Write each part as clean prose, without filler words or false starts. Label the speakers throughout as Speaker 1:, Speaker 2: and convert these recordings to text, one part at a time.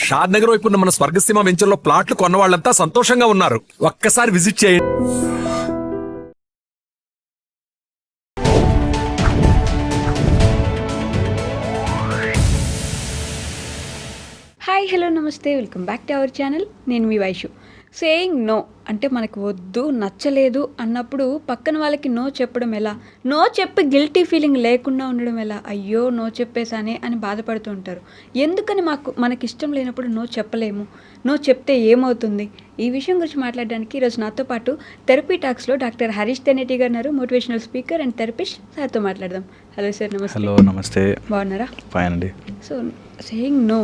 Speaker 1: షాద్ నగర్ వైపు ఉన్న మన స్వర్గసీమ వెంచర్లో ప్లాట్లు కొన్న వాళ్ళంతా సంతోషంగా ఉన్నారు. ఒక్కసారి విజిట్ చేయండి.
Speaker 2: హాయ్ హలో నమస్తే, welcome back to our channel. నేను మీ వైషు. సేయింగ్ నో అంటే మనకు వద్దు, నచ్చలేదు అన్నప్పుడు పక్కన వాళ్ళకి నో చెప్పడం ఎలా, నో చెప్పి గిల్టీ ఫీలింగ్ లేకుండా ఉండడం ఎలా, అయ్యో నో చెప్పేసానే అని బాధపడుతూ ఉంటారు. ఎందుకని మనకి ఇష్టం లేనప్పుడు నో చెప్పలేము, నో చెప్తే ఏమవుతుంది? ఈ విషయం గురించి మాట్లాడడానికి ఈరోజు నాతో పాటు థెరపీ టాక్స్లో డాక్టర్ హరీష్ తెనేటి గారు ఉన్నారు, మోటివేషనల్ స్పీకర్ అండ్ థెరపిస్ట్. సార్తో మాట్లాడదాం. హలో సార్, నమస్తే.
Speaker 3: హలో, నమస్తే.
Speaker 2: బాగున్నారా?
Speaker 3: ఫైన్ అండి.
Speaker 2: సో సేయింగ్ నో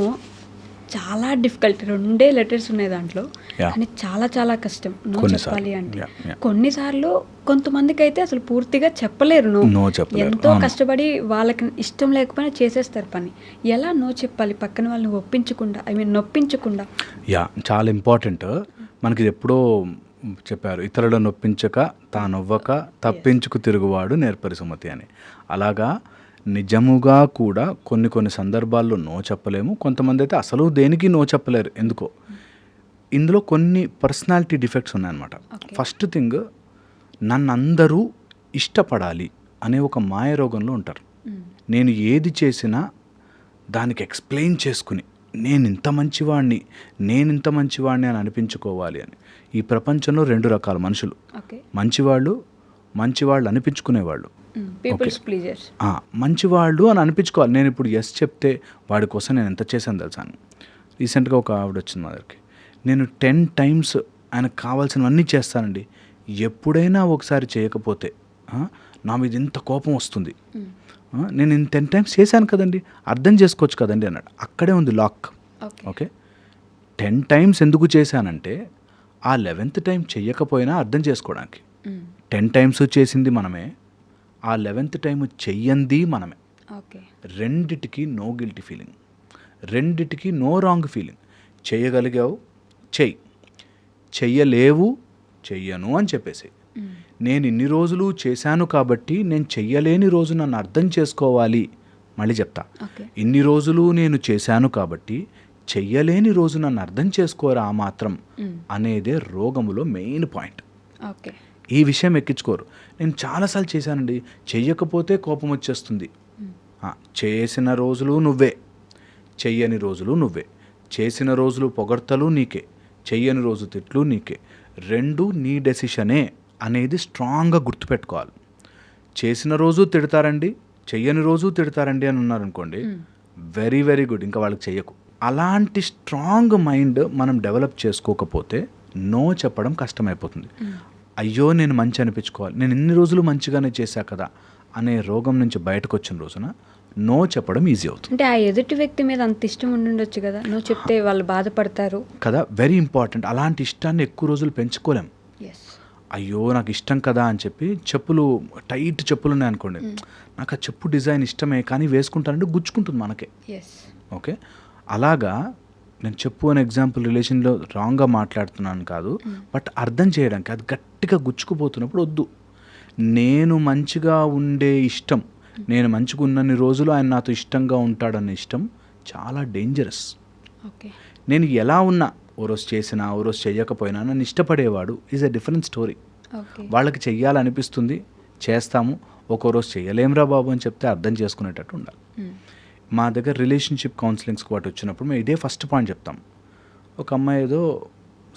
Speaker 2: చాలా డిఫికల్ట్. 2 లెటర్స్ ఉన్నాయి దాంట్లో, కానీ చాలా చాలా కష్టం నో చెప్పాలి అంటే. కొన్నిసార్లు కొంతమందికి అయితే అసలు పూర్తిగా చెప్పలేరు నో. ఎంతో కష్టపడి వాళ్ళకి ఇష్టం లేకపోయినా చేసేస్తారు పని. ఎలా నో చెప్పాలి పక్కన వాళ్ళని ఒప్పించకుండా, నొప్పించకుండా?
Speaker 3: చాలా ఇంపార్టెంట్. మనకి ఎప్పుడో చెప్పారు, ఇతరులను నొప్పించక తానొవ్వక తప్పించుకు తిరుగువాడు నేర్పరి సుమతి అని. అలాగా నిజముగా కూడా కొన్ని సందర్భాల్లో నో చెప్పలేము. కొంతమంది అయితే అసలు దేనికి నో చెప్పలేరు. ఎందుకో ఇందులో కొన్ని పర్సనాలిటీ డిఫెక్ట్స్ ఉన్నాయన్నమాట. ఫస్ట్ థింగ్, నన్ను అందరూ ఇష్టపడాలి అనే ఒక మాయ రోగంలో ఉంటారు. నేను ఏది చేసినా దానికి ఎక్స్ప్లెయిన్ చేసుకుని నేను ఇంత మంచివాడిని అని అనిపించుకోవాలి అని. ఈ ప్రపంచంలో 2 రకాల మనుషులు, మంచివాళ్ళు అనిపించుకునేవాళ్ళు, మంచివాళ్ళు అని అనిపించుకోవాలి. నేను ఇప్పుడు ఎస్ చెప్తే వాడి కోసం నేను ఎంత చేశాను తెలుసా. రీసెంట్గా ఒక ఆవిడ వచ్చింది మా దగ్గరికి. నేను 10 టైమ్స్ ఆయనకు కావాల్సినవన్నీ చేస్తానండి, ఎప్పుడైనా ఒకసారి చేయకపోతే నా మీద ఇంత కోపం వస్తుంది. నేను 10 టైమ్స్ చేశాను కదండి, అర్థం చేసుకోవచ్చు కదండి అన్నాడు. అక్కడే ఉంది లాక్. ఓకే, 10 టైమ్స్ ఎందుకు చేశానంటే ఆ 11th టైం చెయ్యకపోయినా అర్థం చేసుకోవడానికి. 10 టైమ్స్ చేసింది మనమే, ఆ 11th టైం చెయ్యంది మనమే. రెండిటికి నో గిల్టీ ఫీలింగ్, రెండిటికి నో రాంగ్ ఫీలింగ్. చెయ్యగలిగావు చెయ్యలేవు చెయ్యను అని చెప్పేసి. నేను ఇన్ని రోజులు చేశాను కాబట్టి నేను చెయ్యలేని రోజు నన్ను అర్థం చేసుకోవాలి. మళ్ళీ చెప్తా, ఇన్ని రోజులు నేను చేశాను కాబట్టి చెయ్యలేని రోజు నన్ను అర్థం చేసుకోరా ఆ మాత్రం అనేదే రోగములో మెయిన్ పాయింట్. ఈ విషయం ఎక్కించుకోరు. నేను చాలాసార్లు చేశానండి, చెయ్యకపోతే కోపం వచ్చేస్తుంది. చేసిన రోజులు నువ్వే, చెయ్యని రోజులు నువ్వే. చేసిన రోజులు పొగడ్తలు నీకే, చెయ్యని రోజు తిట్లు నీకే. 2 నీ డెసిషనే అనేది స్ట్రాంగ్గా గుర్తుపెట్టుకోవాలి. చేసిన రోజు తిడతారండి, చెయ్యని రోజు తిడతారండి అని ఉన్నారనుకోండి, వెరీ వెరీ గుడ్, ఇంకా వాళ్ళకి చెయ్యకు. అలాంటి స్ట్రాంగ్ మైండ్ మనం డెవలప్ చేసుకోకపోతే నో చెప్పడం కష్టమైపోతుంది. అయ్యో నేను మంచి అనిపించుకోవాలి, నేను ఇన్ని రోజులు మంచిగానే చేశా కదా అనే రోగం నుంచి బయటకు వచ్చిన రోజున నో చెప్పడం ఈజీ అవుతుంది.
Speaker 2: అంటే ఆ ఎదుటి వ్యక్తి మీద అంత ఇష్టం ఉండొచ్చు కదా, నో చెప్తే వాళ్ళు బాధపడతారు
Speaker 3: కదా. Very important. అలాంటి ఇష్టాన్ని ఎక్కువ రోజులు పెంచుకోలేం. అయ్యో నాకు ఇష్టం కదా అని చెప్పి టైట్ చెప్పులు ఉన్నాయి అనుకోండి, నాకు ఆ చెప్పు డిజైన్ ఇష్టమే కానీ వేసుకుంటానంటే గుచ్చుకుంటుంది మనకే. ఓకే, అలాగా నేను చెప్పు అనే ఎగ్జాంపుల్ రిలేషన్లో రాంగ్గా మాట్లాడుతున్నాను కాదు, బట్ అర్థం చేయడానికి అది గట్టిగా గుచ్చుకుపోతున్నప్పుడు వద్దు. నేను మంచిగా ఉండే ఇష్టం, నేను మంచిగా ఉన్నన్ని రోజులు ఆయన నాతో ఇష్టంగా ఉంటాడన్న ఇష్టం చాలా డేంజరస్. నేను ఎలా ఉన్నా, ఓ రోజు చేసినా ఓ రోజు చెయ్యకపోయినా నన్ను ఇష్టపడేవాడు ఈజ్ ఎ డిఫరెంట్ స్టోరీ. వాళ్ళకి చెయ్యాలనిపిస్తుంది, చేస్తాము. ఒక్కో రోజు చెయ్యలేమురా బాబు అని చెప్తే అర్థం చేసుకునేటట్టు ఉండాలి. మా దగ్గర రిలేషన్షిప్ కౌన్సిలింగ్స్కి వాటి వచ్చినప్పుడు మేము ఇదే ఫస్ట్ పాయింట్ చెప్తాం. ఒక అమ్మాయి ఏదో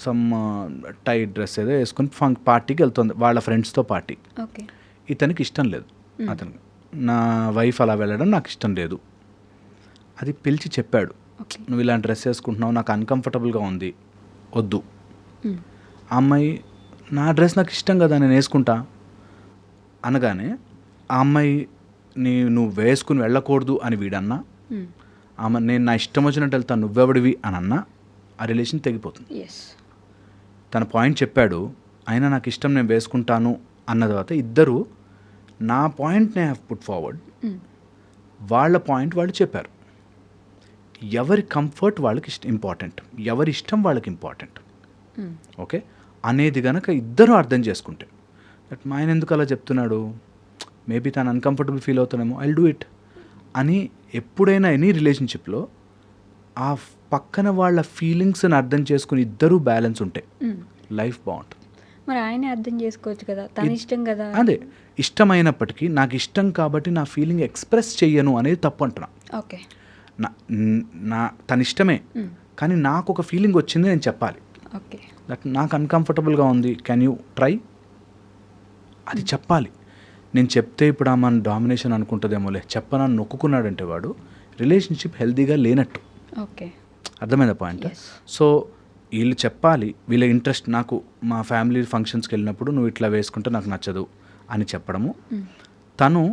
Speaker 3: సమ్ టైట్ డ్రెస్ ఏదో వేసుకొని పార్టీకి వెళ్తుంది, వాళ్ళ ఫ్రెండ్స్తో పార్టీ. ఇతనికి ఇష్టం లేదు, అతనికి నా వైఫ్ అలా వెళ్ళడం నాకు ఇష్టం లేదు. అది పిలిచి చెప్పాడు, నువ్వు ఇలాంటి డ్రెస్ వేసుకుంటున్నావు, నాకు అన్కంఫర్టబుల్గా ఉంది, వద్దు. ఆ అమ్మాయి, నా డ్రెస్ నాకు ఇష్టం కదా నేను వేసుకుంటా అనగానే ఆ అమ్మాయి నువ్వు వేసుకుని వెళ్ళకూడదు అని వీడన్నా, ఆమె నేను నా ఇష్టం వచ్చినట్టు వెళ్తాను నువ్వెవడివి అని అన్నా, ఆ రిలేషన్ తెగిపోతుంది. తన పాయింట్ చెప్పాడు, అయినా నాకు ఇష్టం నేను వేసుకుంటాను అన్న తర్వాత ఇద్దరు నా పాయింట్ని హ్యావ్ పుట్ ఫార్వర్డ్, వాళ్ళ పాయింట్ వాళ్ళు చెప్పారు. ఎవరి కంఫర్ట్ వాళ్ళకి ఇంపార్టెంట్, ఎవరి ఇష్టం వాళ్ళకి ఇంపార్టెంట్. ఓకే అనేది కనుక ఇద్దరు అర్థం చేసుకుంటే, దట్ మా ఆయన ఎందుకు అలా చెప్తున్నాడు, మేబీ తను అన్కంఫర్టబుల్ ఫీల్ అవుతానేమో, ఐల్ డూ ఇట్ అని. ఎప్పుడైనా ఎనీ రిలేషన్షిప్లో ఆ పక్కన వాళ్ళ ఫీలింగ్స్ని అర్థం చేసుకుని ఇద్దరూ బ్యాలెన్స్ ఉంటే లైఫ్ బాగుంటుంది.
Speaker 2: మరి ఆయనే అర్థం చేసుకోవచ్చు కదా, తన ఇష్టం కదా.
Speaker 3: అదే ఇష్టమైనప్పటికీ నాకు ఇష్టం కాబట్టి నా ఫీలింగ్ ఎక్స్ప్రెస్ చెయ్యను అనేది తప్పు అంటున్నా.
Speaker 2: ఓకే,
Speaker 3: నా తన ఇష్టమే, కానీ నాకు ఒక ఫీలింగ్ వచ్చింది నేను చెప్పాలి.
Speaker 2: ఓకే,
Speaker 3: దట్ నాకు అన్కంఫర్టబుల్గా ఉంది, కెన్ యూ ట్రై, అది చెప్పాలి. నేను చెప్తే ఇప్పుడు ఆ మన డామినేషన్ అనుకుంటుందేమోలే, చెప్పనని నొక్కున్నాడంటే వాడు రిలేషన్షిప్ హెల్తీగా లేనట్టు.
Speaker 2: ఓకే,
Speaker 3: అర్థమైందా పాయింట్? సో వీళ్ళు చెప్పాలి, వీళ్ళ ఇంట్రెస్ట్. నాకు మా ఫ్యామిలీ ఫంక్షన్స్కి వెళ్ళినప్పుడు నువ్వు ఇట్లా వేసుకుంటే నాకు నచ్చదు అని చెప్పడము, తను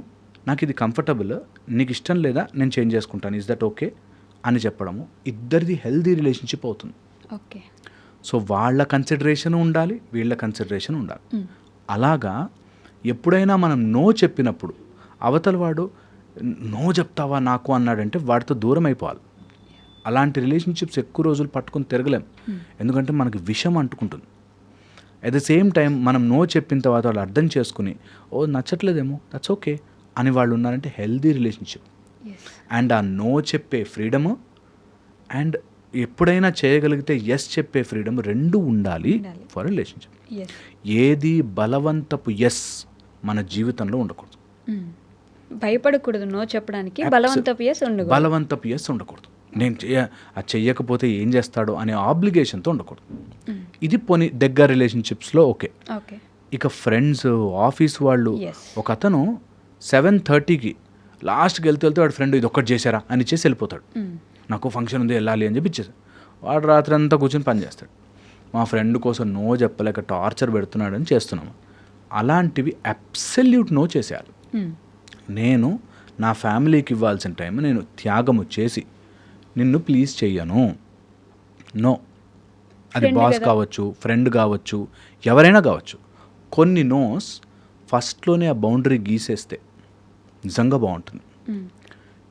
Speaker 3: నాకు ఇది కంఫర్టబుల్, నీకు ఇష్టం లేదా నేను చేంజ్ చేసుకుంటాను, ఇస్ దట్ ఓకే అని చెప్పడము, ఇద్దరిది హెల్దీ రిలేషన్షిప్ అవుతుంది.
Speaker 2: ఓకే,
Speaker 3: సో వాళ్ళ కన్సిడరేషన్ ఉండాలి, వీళ్ళ కన్సిడరేషన్ ఉండాలి. అలాగా ఎప్పుడైనా మనం నో చెప్పినప్పుడు అవతల వాడు నో చెప్తావా నాకు అన్నాడంటే వాడితో దూరం అయిపోవాలి. అలాంటి రిలేషన్షిప్స్ ఎక్కువ రోజులు పట్టుకొని తిరగలేం, ఎందుకంటే మనకి విషం అంటుకుంటుంది. అట్ ద సేమ్ టైం మనం నో చెప్పిన తర్వాత వాళ్ళు అర్థం చేసుకుని ఓ నచ్చట్లేదేమో దట్స్ ఓకే అని వాళ్ళు ఉన్నారంటే హెల్దీ రిలేషన్షిప్. అండ్ ఆ నో చెప్పే ఫ్రీడము అండ్ ఎప్పుడైనా చేయగలిగితే ఎస్ చెప్పే ఫ్రీడమ్ రెండు ఉండాలి ఫర్ రిలేషన్షిప్. ఏది బలవంతపు ఎస్ మన జీవితంలో ఉండకూడదు.
Speaker 2: భయపడకూడదు నో చెప్పడానికి, బలవంతపు ఎస్ ఉండకూడదు. నేను అది చెయ్యకపోతే ఏం చేస్తాడో అనే ఆబ్లిగేషన్తో ఉండకూడదు. ఇది పోనీ దగ్గర రిలేషన్షిప్స్లో ఓకే. ఇక ఫ్రెండ్స్, ఆఫీస్ వాళ్ళు, ఒక అతను 7:30కి లాస్ట్కి వెళ్తే వాడు ఫ్రెండ్ ఇది ఒక్కటి చేశారా అని చేసి వెళ్ళిపోతాడు. నాకు ఫంక్షన్ ఉంది వెళ్ళాలి అని చెప్పి ఇచ్చేసాడు. వాడు రాత్రి అంతా కూర్చొని పని చేస్తాడు. మా ఫ్రెండ్ కోసం నో చెప్పలేక టార్చర్ పెడుతున్నాడని చేస్తున్నాము. అలాంటివి అబ్సల్యూట్ నో చేసేయాలి. నేను నా ఫ్యామిలీకి ఇవ్వాల్సిన టైం నేను త్యాగము చేసి నిన్ను ప్లీజ్ చెయ్యను, నో. అది బాస్ కావచ్చు, ఫ్రెండ్ కావచ్చు, ఎవరైనా కావచ్చు. కొన్ని నోస్ ఫస్ట్లోనే ఆ బౌండరీ గీసేస్తే నిజంగా బాగుంటుంది.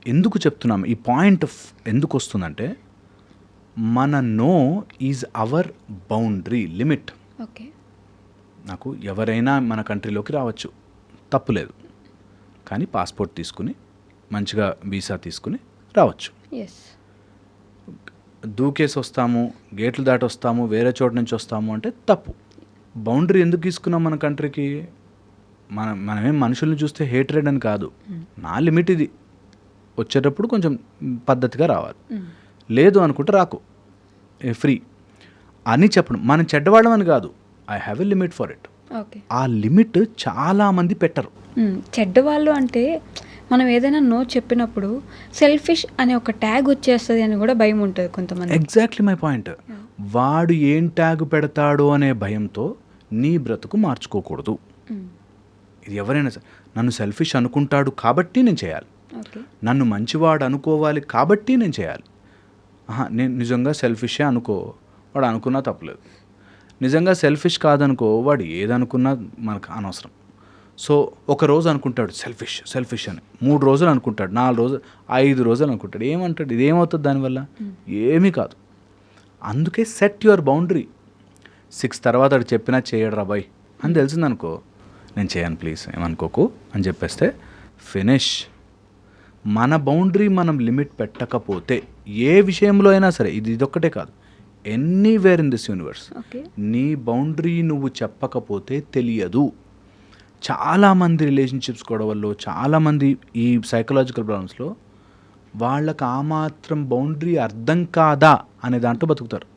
Speaker 2: ఎందుకు చెప్తున్నాము ఈ పాయింట్ ఎందుకు వస్తుందంటే మన no is our boundary limit. నాకు ఎవరైనా మన కంట్రీలోకి రావచ్చు, తప్పులేదు, కానీ పాస్పోర్ట్ తీసుకుని మంచిగా వీసా తీసుకుని రావచ్చు. దూకేసి వస్తాము, గేట్లు దాటి వస్తాము, వేరే చోట నుంచి వస్తాము అంటే తప్పు. బౌండరీ ఎందుకు తీసుకున్నాం మన కంట్రీకి? మనమేం మనుషుల్ని చూస్తే హేట్రెడ్ అని కాదు, నా లిమిట్ ఇది, వచ్చేటప్పుడు కొంచెం పద్ధతిగా రావాలి, లేదు అనుకుంటే రాకు, ఫ్రీ అని చెప్పడం. మనం చెడ్డవాళ్ళం అని కాదు, I have a limit for it. ఆ లిమిట్ చాలామంది పెట్టరు. చెడ్డవాళ్ళు అంటే మనం ఏదైనా నో చెప్పినప్పుడు సెల్ఫిష్ అనే ఒక ట్యాగ్ వచ్చేస్తుంది అని కూడా భయం ఉంటుంది కొంతమంది.
Speaker 3: Exactly my point. వాడు ఏం ట్యాగ్ పెడతాడో అనే భయంతో నీ బ్రతుకు మార్చుకోకూడదు. ఇది ఎవరైనా సరే, నన్ను సెల్ఫిష్ అనుకుంటాడు కాబట్టి నేను చేయాలి, నన్ను మంచివాడు అనుకోవాలి కాబట్టి నేను చేయాలి. నేను నిజంగా సెల్ఫిషే అనుకో, వాడు అనుకున్నా తప్పలేదు. నిజంగా సెల్ఫిష్ కాదనుకో, వాడు ఏదనుకున్నా మనకు అనవసరం. సో ఒక రోజు అనుకుంటాడు సెల్ఫిష్ అని, 3 రోజులు అనుకుంటాడు, 4 రోజులు, 5 రోజులు అనుకుంటాడు. ఏమంటాడు? ఇదేమవుతుంది దానివల్ల? ఏమీ కాదు. అందుకే సెట్ యువర్ బౌండరీ. 6 తర్వాత అది చెప్పినా చేయడు రా బాయ్ అని తెలిసిందనుకో, నేను చేయను ప్లీజ్ ఏమనుకోకు అని చెప్పేస్తే ఫినిష్. మన బౌండరీ మనం లిమిట్ పెట్టకపోతే ఏ విషయంలో అయినా సరే, ఇదొక్కటే కాదు, ఎనీవేర్ ఇన్ దిస్ యూనివర్స్, నీ బౌండరీ నువ్వు చెప్పకపోతే తెలియదు. చాలామంది రిలేషన్షిప్స్ గొడవల్లో, చాలామంది ఈ సైకలాజికల్ ప్రాబ్లమ్స్లో వాళ్ళకి ఆ మాత్రం బౌండరీ అర్థం కాదా అనే దాంట్లో బతుకుతారు.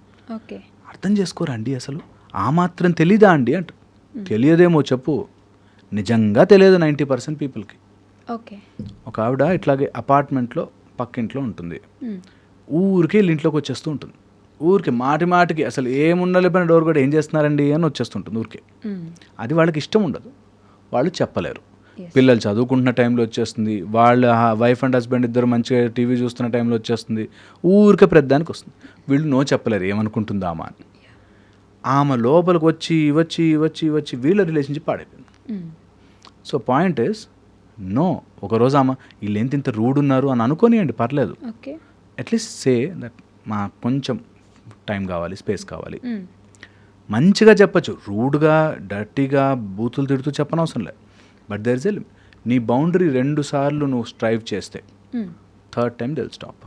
Speaker 3: అర్థం చేసుకోరండి, అసలు ఆ మాత్రం తెలీదా అండి అంట. తెలియదేమో చెప్పు, నిజంగా తెలియదు 90% పీపుల్కి. ఒక ఆవిడ ఇట్లాగే అపార్ట్మెంట్లో పక్కింట్లో ఉంటుంది, ఊరికే ఇంట్లోకి వచ్చేస్తూ ఉంటుంది. ఊరికి మాటికి అసలు ఏముండలేకపోయినా డోర్ కూడా ఏం చేస్తున్నారండి అని వచ్చేస్తుంటుంది ఊరికే. అది వాళ్ళకి ఇష్టం ఉండదు, వాళ్ళు చెప్పలేరు. పిల్లలు చదువుకుంటున్న టైంలో వచ్చేస్తుంది, వాళ్ళ వైఫ్ అండ్ హస్బెండ్ ఇద్దరు మంచిగా టీవీ చూస్తున్న టైంలో వచ్చేస్తుంది, ఊరికే ప్రతిదానికి వస్తుంది. వీళ్ళు నో చెప్పలేరు, ఏమనుకుంటుందామా అని. ఆమె లోపలికి వచ్చి వచ్చి వచ్చి వచ్చి వీళ్ళ రిలేషన్షిప్ పాడైపోయింది. So point is no. ఒకరోజు ఆమె వీళ్ళు ఇంత రూడ్ ఉన్నారు అని అనుకోనియండి, పర్లేదు, అట్లీస్ట్ సే దట్ మా కొంచెం టైం కావాలి, స్పేస్ కావాలి, మంచిగా చెప్పచ్చు. రూడ్గా, డర్టీగా, బూతులు తిడుతూ చెప్పనవసరం లేదు. But there is a limit. నీ బౌండరీ 2 సార్లు నువ్వు స్ట్రైవ్ చేస్తే 3rd టైం దిల్ స్టాప్.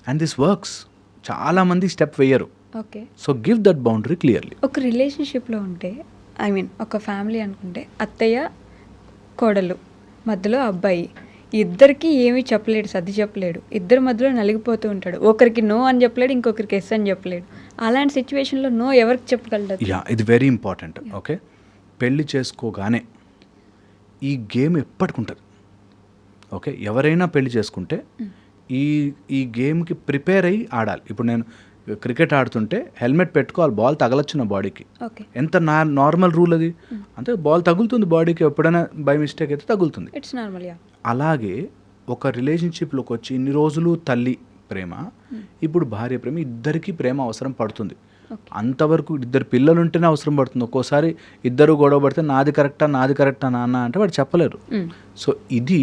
Speaker 3: And this works. చాలామంది స్టెప్ వేయరు.
Speaker 2: Okay.
Speaker 3: So give that boundary clearly.
Speaker 2: ఒక రిలేషన్షిప్లో ఉంటే ఐ మీన్ ఒక ఫ్యామిలీ అనుకుంటే అత్తయ్య కోడలు మధ్యలో అబ్బాయి ఇద్దరికి ఏమీ చెప్పలేడు, సర్ది చెప్పలేడు, ఇద్దరి మధ్యలో నలిగిపోతూ ఉంటాడు. ఒకరికి నో అని చెప్పలేడు, ఇంకొకరికి ఎస్ అని చెప్పలేడు. అలాంటి సిచ్యువేషన్లో నో ఎవరికి చెప్పగలదు?
Speaker 3: యా, ఇది వెరీ ఇంపార్టెంట్. ఓకే, పెళ్ళి చేసుకోగానే ఈ గేమ్ ఎప్పటికుంటుంది. ఓకే, ఎవరైనా పెళ్లి చేసుకుంటే ఈ గేమ్కి ప్రిపేర్ అయ్యి ఆడాలి. ఇప్పుడు నేను క్రికెట్ ఆడుతుంటే హెల్మెట్ పెట్టుకోవాలి, బాల్ తగలొచ్చు నా బాడీకి. ఎంత నార్మల్ రూల్ అది. అంటే బాల్ తగులుతుంది బాడీకి, ఎప్పుడైనా బై మిస్టేక్ అయితే తగులుతుంది.
Speaker 2: It's normal.
Speaker 3: అలాగే ఒక రిలేషన్షిప్లోకి వచ్చి ఇన్ని రోజులు తల్లి ప్రేమ, ఇప్పుడు భార్య ప్రేమ, ఇద్దరికీ ప్రేమ అవసరం పడుతుంది. అంతవరకు ఇద్దరు పిల్లలు ఉంటేనే అవసరం పడుతుంది. ఒక్కోసారి ఇద్దరు గొడవ పడితే నాది కరెక్టా నాన్న అంటే వాడు చెప్పలేరు. సో ఇది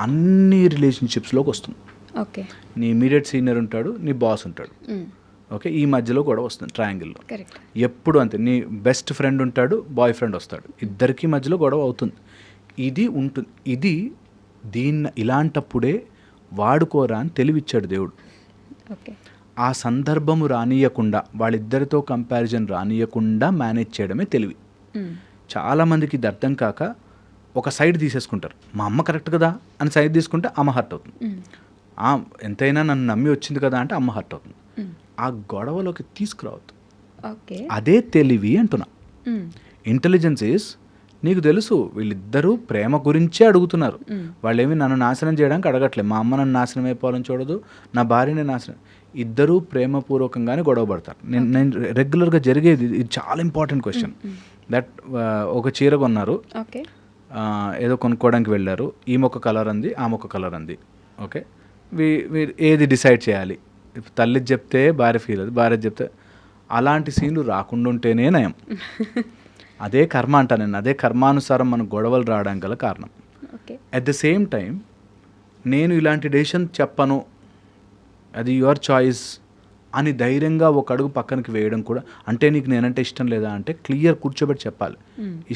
Speaker 3: అన్ని రిలేషన్షిప్స్లోకి వస్తుంది.
Speaker 2: ఓకే,
Speaker 3: నీ ఇమీడియట్ సీనియర్ ఉంటాడు, నీ బాస్ ఉంటాడు. ఓకే, ఈ మధ్యలో గొడవ వస్తుంది ట్రయాంగిల్లో. ఎప్పుడు అంతే, నీ బెస్ట్ ఫ్రెండ్ ఉంటాడు, బాయ్ ఫ్రెండ్ వస్తాడు, ఇద్దరికి మధ్యలో గొడవ అవుతుంది. ఇది ఉంటుంది. ఇలాంటప్పుడే వాడుకోరా అని తెలివిచ్చాడు దేవుడు. ఆ సందర్భము రానియకుండా, వాళ్ళిద్దరితో కంపారిజన్ రానియకుండా మేనేజ్ చేయడమే తెలివి. చాలామందికి ఇది అర్థం కాక ఒక సైడ్ తీసేసుకుంటారు. మా అమ్మ కరెక్ట్ కదా అని సైడ్ తీసుకుంటే అమ్మ హర్ట్ అవుతుంది. ఎంతైనా నన్ను నమ్మి వచ్చింది కదా అంటే అమ్మ హర్ట్ అవుతుంది. ఆ గొడవలోకి తీసుకురావద్దు. అదే తెలివి అంటున్నా. ఇంటెలిజెన్స్ ఈజ్, నీకు తెలుసు వీళ్ళిద్దరూ ప్రేమ గురించే అడుగుతున్నారు. వాళ్ళేమి నన్ను నాశనం చేయడానికి అడగట్లేదు. మా అమ్మ నన్ను నాశనం అయిపోవాలని చూడదు, నా భార్యని నాశనం. ఇద్దరూ ప్రేమపూర్వకంగానే గొడవ పడతారు. నేను రెగ్యులర్గా జరిగేది. ఇది చాలా ఇంపార్టెంట్ క్వశ్చన్. దట్ ఒక చీర కొన్నారు, ఏదో కొనుక్కోవడానికి వెళ్ళారు. ఈ మొక్క కలర్ అంది, ఆ మొక్క కలర్ అంది. ఓకే, మీరు ఏది డిసైడ్ చేయాలి? తల్లి చెప్తే భార్య ఫీల్ అది, భార్య చెప్తే. అలాంటి సీన్లు రాకుండా ఉంటేనే నయం. అదే కర్మ అంటా నేను. అదే కర్మానుసారం మనకు గొడవలు రావడానికి గల కారణం. అట్ ద సేమ్ టైం నేను ఇలాంటి డెసిషన్ చెప్పను, అది యువర్ చాయిస్ అని ధైర్యంగా ఒక అడుగు పక్కనకి వేయడం కూడా. అంటే నీకు నేనంటే ఇష్టం లేదా అంటే క్లియర్ కూర్చోబెట్టి చెప్పాలి,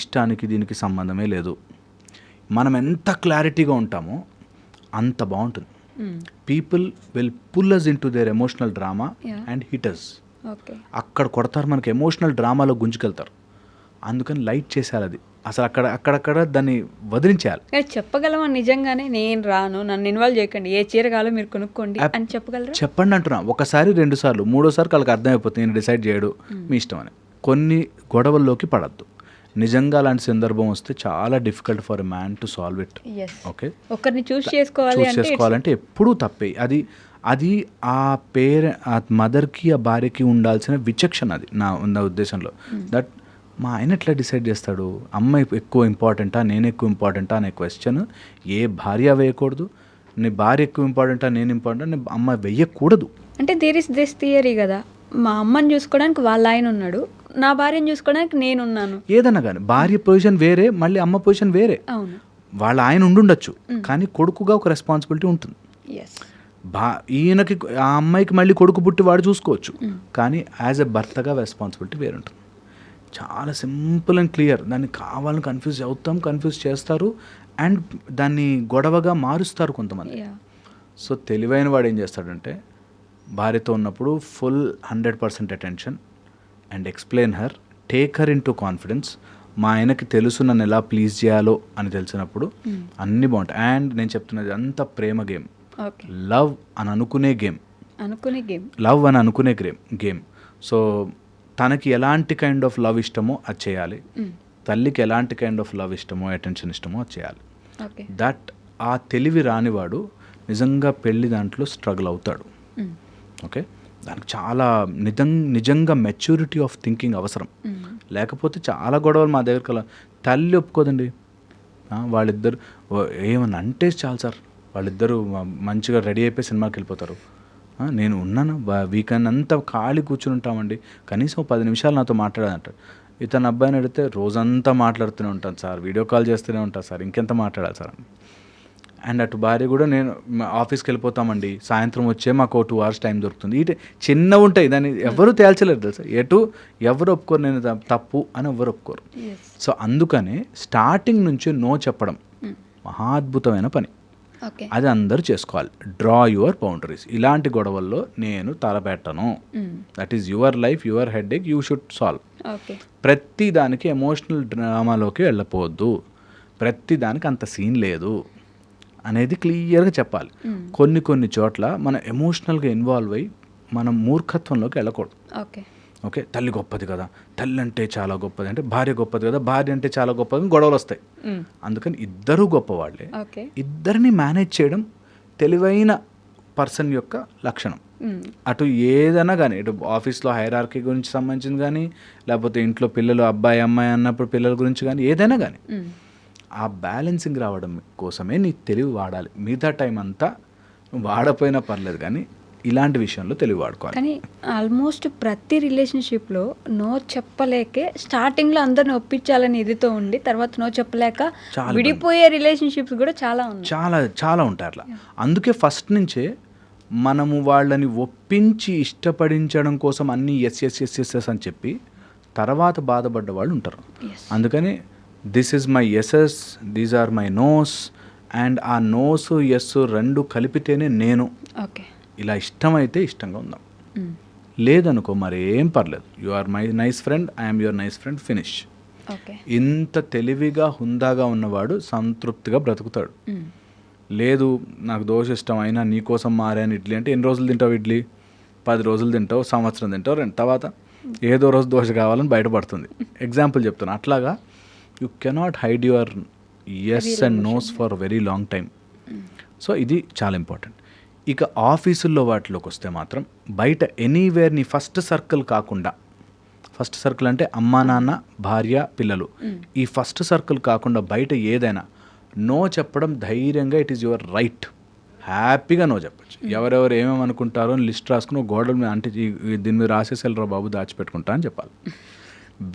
Speaker 3: ఇష్టానికి దీనికి సంబంధమే లేదు. మనం ఎంత క్లారిటీగా ఉంటామో అంత బాగుంటుంది. People will pull us into their emotional drama and hit us. అక్కడ కొడతారు, మనకి ఎమోషనల్ డ్రామాలో గుంజుకెళ్తారు. అందుకని లైట్ చేసేయాలి అది. అసలు అక్కడక్కడ దాన్ని వదిలించేయాలి.
Speaker 2: చెప్పగలమా నిజంగానే? నేను రాను, నన్ను ఇన్వాల్వ్ చేయకండి, ఏ చీర కావాలో మీరు కొనుక్కోండి అని చెప్పగలరు?
Speaker 3: చెప్పండి అంటున్నా. ఒకసారి 2 సార్లు 3వ సారి వాళ్ళకి అర్థమైపోతుంది నేను డిసైడ్ చేయడు, మీ ఇష్టం అని. కొన్ని గొడవల్లోకి పడద్దు. నిజంగా అలాంటి సందర్భం వస్తే చాలా difficult for a man to solve it. Okay,
Speaker 2: ఒకరిని చూస్ చేసుకోవాలంటే
Speaker 3: ఎప్పుడూ తప్పే. అది ఆ మదర్కి ఆ భార్యకి ఉండాల్సిన విచక్షణ. అది నా ఉద్దేశంలో. దట్ మా ఆయన ఎట్లా డిసైడ్ చేస్తాడు, అమ్మ ఎక్కువ ఇంపార్టెంటా నేను ఎక్కువ ఇంపార్టెంటా అనే క్వశ్చన్ ఏ భార్య వేయకూడదు. నీ భార్య ఎక్కువ ఇంపార్టెంటా నేను ఇంపార్టెంట్ అమ్మ వేయకూడదు.
Speaker 2: అంటే దేర్ ఇస్ దిస్ థియరీ కదా, మా అమ్మని చూసుకోవడానికి వాళ్ళ ఆయన ఉన్నాడు, నా భార్యను చూసుకోవడానికి నేనున్నాను.
Speaker 3: ఏదన్నా కానీ భార్య పొజిషన్ వేరే, మళ్ళీ అమ్మ పొజిషన్ వేరే.
Speaker 2: అవును,
Speaker 3: వాళ్ళ ఆయన ఉండుండొచ్చు, కానీ కొడుకుగా ఒక రెస్పాన్సిబిలిటీ ఉంటుంది. ఈయనకి ఆ అమ్మాయికి మళ్ళీ కొడుకు పుట్టి వాడు చూసుకోవచ్చు, కానీ యాజ్ ఎ భర్తగా రెస్పాన్సిబిలిటీ వేరే ఉంటుంది. చాలా సింపుల్ అండ్ క్లియర్. దాన్ని కావాలని కన్ఫ్యూజ్ చేస్తారు అండ్ దాన్ని గొడవగా మారుస్తారు కొంతమంది. సో తెలివైన వాడు ఏం చేస్తాడంటే, భార్యతో ఉన్నప్పుడు full 100% attention and explain her, take her in to confidence. మా ఆయనకి తెలుసు నన్ను ఎలా ప్లీజ్ చేయాలో అని తెలిసినప్పుడు అన్నీ బాగుంటాయి. అండ్ నేను చెప్తున్నది అంత ప్రేమ గేమ్, లవ్ అని అనుకునే గేమ్. లవ్ అని అనుకునే గేమ్. సో తనకి ఎలాంటి కైండ్ ఆఫ్ లవ్ ఇష్టమో అది చేయాలి, తల్లికి ఎలాంటి కైండ్ ఆఫ్ లవ్ ఇష్టమో అటెన్షన్ ఇష్టమో అది చేయాలి. దట్ ఆ తెలివి రానివాడు నిజంగా పెళ్లి దాంట్లో స్ట్రగుల్ అవుతాడు. ఓకే, దానికి చాలా నిజంగా మెచ్యూరిటీ ఆఫ్ థింకింగ్ అవసరం. లేకపోతే చాలా గొడవలు మా దగ్గర తల్లి ఒప్పుకోదండి. వాళ్ళిద్దరు ఏమన్నా అంటే చాలు సార్, వాళ్ళిద్దరూ మంచిగా రెడీ అయిపోయి సినిమాకి వెళ్ళిపోతారు. నేను ఉన్నాను, వీకెండ్ అంతా ఖాళీ కూర్చుని ఉంటామండి, కనీసం 10 నిమిషాలు నాతో మాట్లాడాలంటారు. ఇతను అబ్బాయిని అడిగితే రోజంతా మాట్లాడుతూనే ఉంటాను సార్, వీడియో కాల్ చేస్తూనే ఉంటాను సార్, ఇంకెంత మాట్లాడాలి సార్ అని. అండ్ అటు భార్య కూడా, నేను ఆఫీస్కి వెళ్ళిపోతామండి, సాయంత్రం వచ్చే మాకు 2 hours టైం దొరుకుతుంది. ఇటు చిన్న ఉంటాయి, దాన్ని ఎవరు తేల్చలేరు తెలుసా. ఎవరు ఒప్పుకోరు నేను తప్పు అని ఎవరు ఒప్పుకోరు. సో అందుకనే స్టార్టింగ్ నుంచి నో చెప్పడం మహా అద్భుతమైన పని.
Speaker 2: ఓకే.
Speaker 3: అది అందరూ చేసుకోవాలి. Draw your boundaries. ఇలాంటి గొడవల్లో నేను తలపెట్టను. That is your life, your headache, you should solve.
Speaker 2: Okay.
Speaker 3: ప్రతి దానికి ఎమోషనల్ డ్రామాలోకి వెళ్ళపోవద్దు, ప్రతి దానికి అంత సీన్ లేదు అనేది క్లియర్గా చెప్పాలి. కొన్ని చోట్ల మనం ఎమోషనల్గా ఇన్వాల్వ్ అయ్యి మనం మూర్ఖత్వంలోకి వెళ్ళకూడదు.
Speaker 2: ఓకే.
Speaker 3: ఓకే, తల్లి గొప్పది కదా, తల్లి అంటే చాలా గొప్పది, అంటే భార్య గొప్పది కదా, భార్య అంటే చాలా గొప్పది, గొడవలు వస్తాయి. అందుకని ఇద్దరు గొప్పవాళ్ళే.
Speaker 2: ఓకే.
Speaker 3: ఇద్దరిని మేనేజ్ చేయడం తెలివైన పర్సన్ యొక్క లక్షణం. అటు ఏదైనా కానీ, ఇటు ఆఫీస్లో హైరార్కీ గురించి సంబంధించింది కానీ, లేకపోతే ఇంట్లో పిల్లలు అబ్బాయి అమ్మాయి అన్నప్పుడు పిల్లల గురించి కానీ, ఏదైనా కానీ ఆ బ్యాలెన్సింగ్ రావడం కోసమే నీ తెలివి వాడాలి. మిగతా టైం అంతా నువ్వు వాడపోయినా పర్లేదు, కానీ ఇలాంటి విషయంలో తెలివి వాడుకోవాలి.
Speaker 2: కానీ ఆల్మోస్ట్ ప్రతి రిలేషన్షిప్లో నో చెప్పలేకే స్టార్టింగ్లో అందరిని ఒప్పించాలని ఇదితో ఉండి తర్వాత నో చెప్పలేక విడిపోయే రిలేషన్షిప్స్ కూడా చాలా ఉన్నాయి.
Speaker 3: చాలా ఉంటాయి అట్లా. అందుకే ఫస్ట్ నుంచే మనము వాళ్ళని ఒప్పించి ఇష్టపడించడం కోసం అన్నీ ఎస్ అని చెప్పి తర్వాత బాధపడ్డ వాళ్ళు ఉంటారు. అందుకని this is my yeses, these are my noes, and ఆ నోస్ ఎస్ రెండు కలిపితేనే నేను.
Speaker 2: ఓకే.
Speaker 3: ఇలా ఇష్టమైతే ఇష్టంగా ఉందాం, లేదనుకో మరి ఏం పర్లేదు. You are my nice friend, I'm your nice friend, finish.
Speaker 2: Okay.
Speaker 3: ఇంత తెలివిగా హుందాగా ఉన్నవాడు సంతృప్తిగా బ్రతుకుతాడు. లేదు నాకు దోశ ఇష్టం అయినా నీకోసం మారాను ఇడ్లీ అంటే ఎన్ని రోజులు తింటావు ఇడ్లీ? 10 రోజులు తింటావు, సంవత్సరం తింటావు, తర్వాత ఏదో రోజు దోశ కావాలని బయటపడుతుంది. ఎగ్జాంపుల్ చెప్తాను. అట్లాగా you cannot hide your yes and noes for very long time. So ఇది చాలా ఇంపార్టెంట్. ఇక ఆఫీసుల్లో వాటిలోకి వస్తే మాత్రం బయట ఎనీవేర్ నీ ఫస్ట్ సర్కిల్ కాకుండా, ఫస్ట్ సర్కిల్ అంటే అమ్మా నాన్న భార్య పిల్లలు, ఈ ఫస్ట్ సర్కిల్ కాకుండా బయట ఏదైనా నో చెప్పడం ధైర్యంగా, ఇట్ ఈస్ యువర్ రైట్. హ్యాపీగా నో చెప్పచ్చు. ఎవరెవరు ఏమేమి అనుకుంటారో అని లిస్ట్ రాసుకుని గోడల మీద అంటే దీని మీద రాసేసేళ్ళరా బాబు దాచిపెట్టుకుంటా అని చెప్పాలి.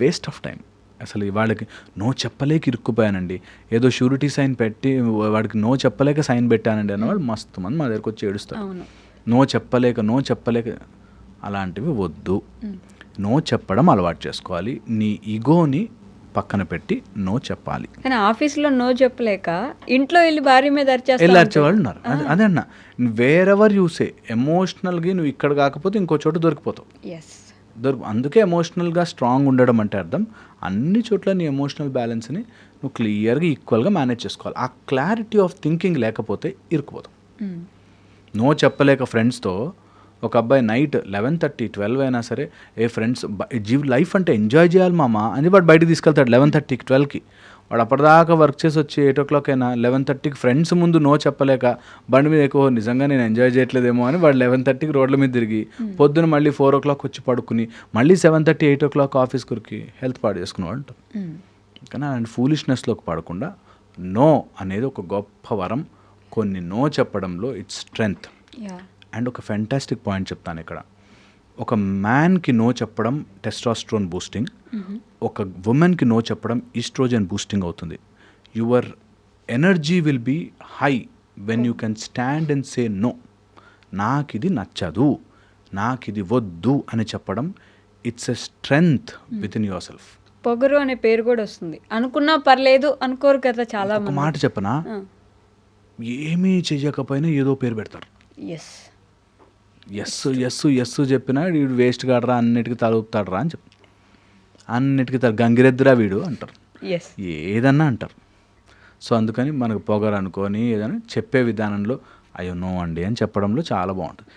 Speaker 3: Waste of time. అసలు వాళ్ళకి నో చెప్పలేక ఇరుక్కుపోయానండి, ఏదో షూరిటీ సైన్ పెట్టి వాడికి నో చెప్పలేక సైన్ పెట్టానండి అన్నవాళ్ళు మస్తు మంది మా దగ్గరకు వచ్చి ఏడుస్తారు. నో చెప్పలేక అలాంటివి వద్దు. నో చెప్పడం అలవాటు చేసుకోవాలి. నీ ఈగోని పక్కన పెట్టి నో చెప్పాలి.
Speaker 2: కానీ ఆఫీస్లో నో చెప్పలేక ఇంట్లో వెళ్ళి భార్య మీద
Speaker 3: అరిచేవాళ్ళు ఉన్నారు. అదే అన్న, వేరెవర్ యూసే ఎమోషనల్గా నువ్వు ఇక్కడ కాకపోతే ఇంకో చోట దొరికిపోతావు. అందుకే ఎమోషనల్గా స్ట్రాంగ్ ఉండడం అంటే అర్థం అన్ని చోట్ల నీ ఎమోషనల్ బ్యాలెన్స్ని నువ్వు క్లియర్గా ఈక్వల్గా మేనేజ్ చేసుకోవాలి. ఆ క్లారిటీ ఆఫ్ థింకింగ్ లేకపోతే ఇరుక్కుపోతాం. నో చెప్పలేక ఫ్రెండ్స్తో ఒక అబ్బాయి నైట్ 11:30, 12 అయినా సరే, ఫ్రెండ్స్ లైఫ్ అంటే ఎంజాయ్ చేయాలి మామ అని వాడు బయటకు తీసుకెళ్తాడు 11:30, 12కి. వాడు అప్పటిదాకా వర్క్ చేసి వచ్చి 8 o'clock అయినా 11:30కి ఫ్రెండ్స్ ముందు నో చెప్పలేక బండి మీద ఎక్కువ నిజంగా నేను ఎంజాయ్ చేయట్లేదేమో అని వాడు 11:30కి రోడ్ల మీద తిరిగి పొద్దున మళ్ళీ 4 o'clock వచ్చి పడుకుని మళ్ళీ 7:30, 8 o'clock ఆఫీస్ కురికి హెల్త్ పాడు చేసుకునేవాళ్ళు ఉంటారు. కానీ అలాంటి ఫూలిష్నెస్లోకి పడకుండా నో అనేది ఒక గొప్ప వరం. కొన్ని నో చెప్పడంలో ఇట్స్ స్ట్రెంగ్త్. అండ్ ఒక ఫెంటాస్టిక్ పాయింట్ చెప్తాను ఇక్కడ. ఒక మ్యాన్కి నో చెప్పడం టెస్టోస్టెరోన్ బూస్టింగ్, ఒక ఉమెన్కి నో చెప్పడం ఈస్ట్రోజన్ బూస్టింగ్ అవుతుంది. Your energy will be high when you can stand and say no. నాకు ఇది నచ్చదు, నాకు ఇది వద్దు అని చెప్పడం it's a strength within yourself.
Speaker 2: పొగరు అనే పేరు కూడా వస్తుంది. అనుకున్నా పర్లేదు అనుకోరు కదా చాలా.
Speaker 3: ఒక మాట చెప్పనా, ఏమీ చెయ్యకపోయినా ఏదో పేరు పెడతారు. ఎస్ చెప్పినా వీడు వేస్ట్ కాడరా, అన్నిటికీ తలుపుతాడు రా అని చెప్పి, అన్నిటికీ గంగిరెద్దురా వీడు అంటారు, ఏదన్నా అంటారు. సో అందుకని మనకు పొగరు అనుకొని ఏదైనా చెప్పే విధానంలో అయ్యో నో అండి అని చెప్పడంలో చాలా బాగుంటుంది.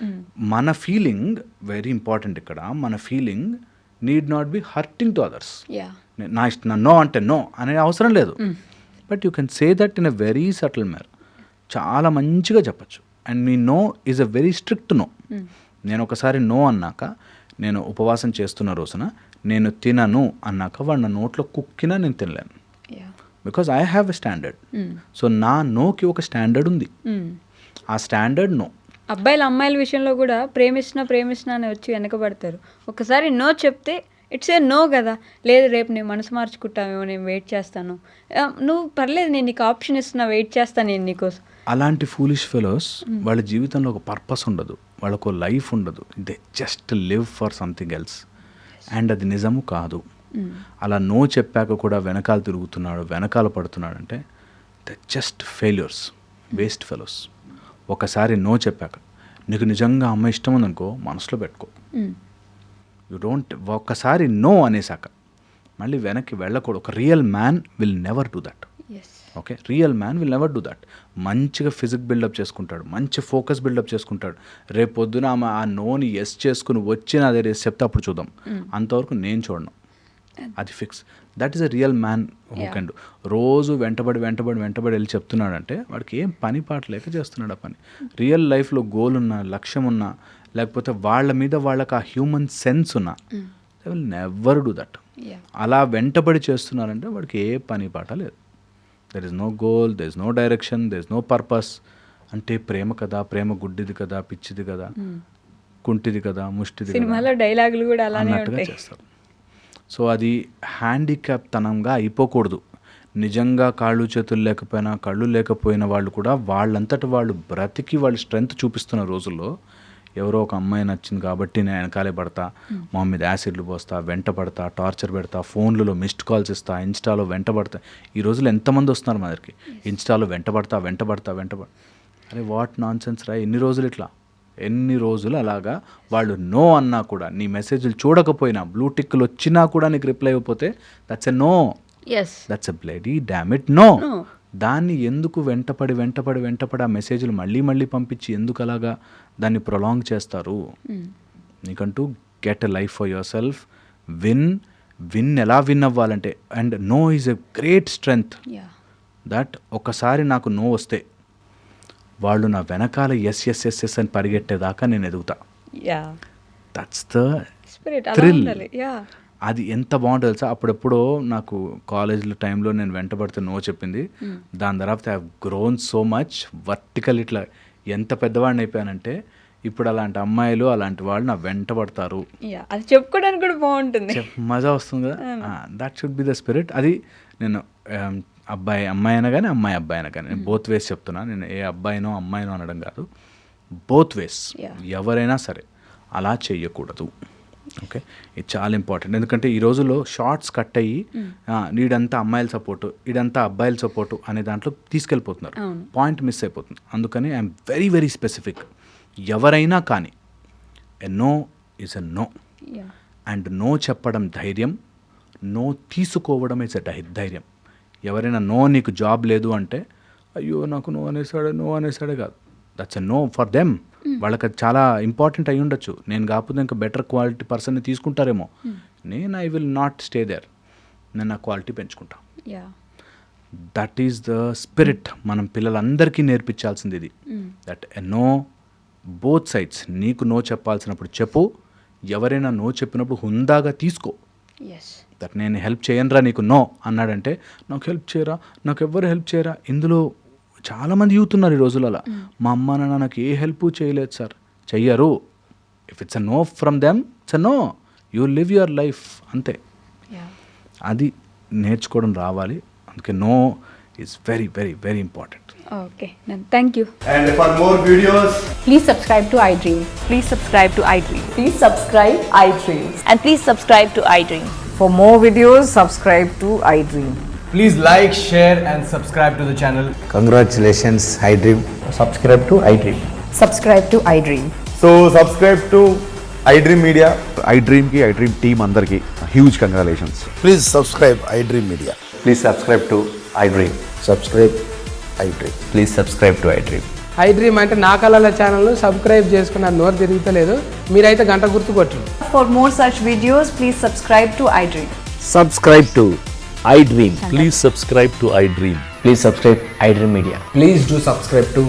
Speaker 3: మన ఫీలింగ్ వెరీ ఇంపార్టెంట్ ఇక్కడ. మన feeling need not be hurting to others. నా ఇష్టం నో అంటే నో అనే అవసరం లేదు. But you can say that in a very subtle manner. చాలా మంచిగా చెప్పచ్చు. అండ్ మీ no is a very strict no. నేను ఒకసారి నో అన్నాక, నేను ఉపవాసం చేస్తున్న రోజున నేను తినను అన్నాక వాడు నా నోట్లో కుక్కినా నేను తినలేను. Because I have a standard. So నా నోకి ఒక స్టాండర్డ్ ఉంది. ఆ స్టాండర్డ్ నో.
Speaker 2: అబ్బాయిలు అమ్మాయిల విషయంలో కూడా ప్రేమిస్తున్నా అని వచ్చి వెనకబడతారు. ఒకసారి నో చెప్తే ఇట్స్ ఏ నో కదా, లేదు రేపు నేను మనసు మార్చుకుంటామేమో, నేను వెయిట్ చేస్తాను, నువ్వు పర్లేదు నేను నీకు ఆప్షన్ ఇస్తున్నా, వెయిట్ చేస్తాను నేను నీకోసం.
Speaker 3: అలాంటి ఫూలిష్ ఫెలోస్ వాళ్ళ జీవితంలో ఒక పర్పస్ ఉండదు, వాళ్ళకు లైఫ్ ఉండదు. They just live for something else. And అది నిజము కాదు. అలా నో చెప్పాక కూడా వెనకాల తిరుగుతున్నాడు, వెనకాల పడుతున్నాడు అంటే they just failures. Waste fellows. ఒకసారి నో చెప్పాక నీకు నిజంగా అమ్మాయి ఇష్టం ఉందనుకో మనసులో పెట్టుకో. యూ డోంట్, ఒక్కసారి నో అనేసాక మళ్ళీ వెనక్కి వెళ్ళకూడదు. ఒక real man will never do that. Okay, real man will never do that. మంచిగా ఫిజిక్ బిల్డప్ చేసుకుంటాడు, మంచి ఫోకస్ బిల్డప్ చేసుకుంటాడు. రేపు పొద్దున ఆమె ఆ నోని ఎస్ చేసుకుని వచ్చిన అదే రేసి చెప్తే అప్పుడు చూద్దాం. అంతవరకు నేను చూడను, అది fix. That is a real man who can do. రోజు వెంటబడి వెళ్ళి చెప్తున్నాడంటే వాడికి ఏం పని పాట లేక చేస్తున్నాడు ఆ పని. రియల్ లైఫ్లో గోల్ ఉన్నా, లక్ష్యం ఉన్నా, లేకపోతే వాళ్ళ మీద వాళ్ళకి ఆ హ్యూమన్ సెన్స్ ఉన్నా, they will never do that. అలా వెంటబడి చేస్తున్నారంటే వాడికి ఏ పని పాట లేదు. There is no goal, there is no direction, there is no purpose. అంటే ప్రేమ కదా, ప్రేమ గుడ్డిది కదా, పిచ్చిది కదా, కుంటిది కదా, ముష్టిది
Speaker 2: సినిమాలో డైలాగులు కూడా అలానే
Speaker 3: అన్నట్టుగా చేస్తారు. సో అది హ్యాండిక్యాప్ తనంగా అయిపోకూడదు. నిజంగా కాళ్ళు చేతులు లేకపోయినా, కళ్ళు లేకపోయిన వాళ్ళు కూడా వాళ్ళంతటి వాళ్ళు బ్రతికి వాళ్ళు స్ట్రెంగ్త్ చూపిస్తున్న రోజుల్లో ఎవరో ఒక అమ్మాయి నచ్చింది కాబట్టి నేను వెనకాలే పడతా, మా మీద యాసిడ్లు పోస్తా, వెంట పడతా, టార్చర్ పెడతా, ఫోన్లలో మిస్డ్ కాల్స్ ఇస్తా, ఇన్స్టాలో వెంట పడతా. ఈ రోజుల్లో ఎంతమంది వస్తున్నారు మా దగ్గరికి, ఇన్స్టాలో వెంట పడతా. అరే వాట్ నాన్ సెన్స్ రా. ఎన్ని రోజులు అలాగా వాళ్ళు నో అన్నా కూడా, నీ మెసేజ్లు చూడకపోయినా, బ్లూ టిక్లు వచ్చినా కూడా నీకు రిప్లై అయిపోతే that's a no. That's a bloody damn it no. దాన్ని ఎందుకు వెంటపడి ఆ మెసేజ్లు మళ్ళీ పంపించి ఎందుకు అలాగా దాన్ని ప్రొలాంగ్ చేస్తారు? నీకంటూ get a life for yourself. Win ఎలా విన్ అవ్వాలంటే, and no is a great strength. That ఒకసారి నాకు నో వస్తే వాళ్ళు నా వెనకాల ఎస్ అని పరిగెట్టేదాకా నేను ఎదుగుతా. That's the thrill. అది ఎంత బాగుంటుంది తెలుసా. అప్పుడెప్పుడో నాకు కాలేజ్లో టైంలో నేను వెంటబడితే నో చెప్పింది. దాని తర్వాత I have grown so much vertical. ఇట్లా ఎంత పెద్దవాడిని అయిపోయానంటే ఇప్పుడు అలాంటి అమ్మాయిలు, అలాంటి వాళ్ళు నా వెంట పడతారు.
Speaker 2: అది చెప్పుకోవడానికి కూడా బాగుంటుంది,
Speaker 3: మజా వస్తుంది కదా. That should be the spirit. అది నేను అమ్మాయి అయినా కానీ, అబ్బాయి అయినా కానీ, నేను బోత్ వేస్ చెప్తున్నా. నేను ఏ అబ్బాయినో అమ్మాయినో అనడం కాదు, బోత్ వేస్. ఎవరైనా సరే అలా చెయ్యకూడదు. ఓకే, ఇది చాలా ఇంపార్టెంట్. ఎందుకంటే ఈ రోజుల్లో షార్ట్స్ కట్ అయ్యి వీడంతా అమ్మాయిల సపోర్టు, వీడంతా అబ్బాయిల సపోర్టు అనే దాంట్లో తీసుకెళ్ళిపోతున్నారు. పాయింట్ మిస్ అయిపోతుంది. అందుకని ఐఎమ్ వెరీ వెరీ స్పెసిఫిక్. ఎవరైనా కానీ a no is a no. And no చెప్పడం ధైర్యం, నో తీసుకోవడం ఈజ్ ఎ ధైర్యం. ఎవరైనా నో, నీకు జాబ్ లేదు అంటే అయ్యో నాకు నో అనేసాడే కాదు. That's a no for them. వాళ్ళకి అది చాలా ఇంపార్టెంట్ అయి ఉండొచ్చు. నేను కాకపోతే ఇంకా బెటర్ క్వాలిటీ పర్సన్ని తీసుకుంటారేమో. నేను I will not stay there. నేను ఆ క్వాలిటీ పెంచుకుంటా. That is the spirit. మనం పిల్లలందరికీ నేర్పించాల్సింది ఇది. That a no, both sides. నీకు నో చెప్పాల్సినప్పుడు చెప్పు, ఎవరైనా నో చెప్పినప్పుడు హుందాగా తీసుకో. దట్ నేను హెల్ప్ చేయనురా నీకు నో అన్నాడంటే, నాకు హెల్ప్ చేయరా, నాకు ఎవ్వరు హెల్ప్ చేయరా. ఇందులో చాలామంది యూత్ ఉన్నారు ఈ రోజులలో. మా అమ్మ నాన్న నాకు ఏ హెల్ప్ చేయలేదు సార్, చెయ్యరు. If it's a no from them, it's a no. You live your life, అంతే. అది నేర్చుకోవడం రావాలి. అందుకే no is very very very important.
Speaker 2: Okay, thank you.
Speaker 4: And for more videos,
Speaker 5: please subscribe to iDream.
Speaker 6: Please subscribe to iDream.
Speaker 5: Please subscribe iDream.
Speaker 6: And please subscribe to iDream.
Speaker 5: For more videos, subscribe to iDream.
Speaker 4: please like, share and subscribe to the channel.
Speaker 7: Congratulations, iDream.
Speaker 4: Subscribe to iDream.
Speaker 5: Subscribe to iDream.
Speaker 4: So subscribe to iDream Media.
Speaker 8: iDream ki iDream team andarki huge congratulations.
Speaker 7: Please subscribe iDream Media.
Speaker 9: Please subscribe to iDream.
Speaker 7: Subscribe iDream.
Speaker 9: Please subscribe to iDream.
Speaker 10: iDream అంటే నా కళల ఛానల్ను subscribe చేసుకున్న నోరు తిరుగుతలేదు. మీరైతే గంట గుర్తు కొట్టండి.
Speaker 5: For more such videos, please subscribe to iDream.
Speaker 9: Subscribe to iDream. Please subscribe to iDream. Please subscribe iDream Media.
Speaker 4: Please do subscribe to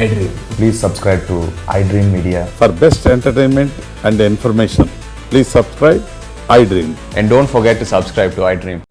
Speaker 4: iDream.
Speaker 9: Please subscribe to iDream Media.
Speaker 8: For best entertainment and information, please subscribe iDream.
Speaker 9: And don't forget to subscribe to iDream.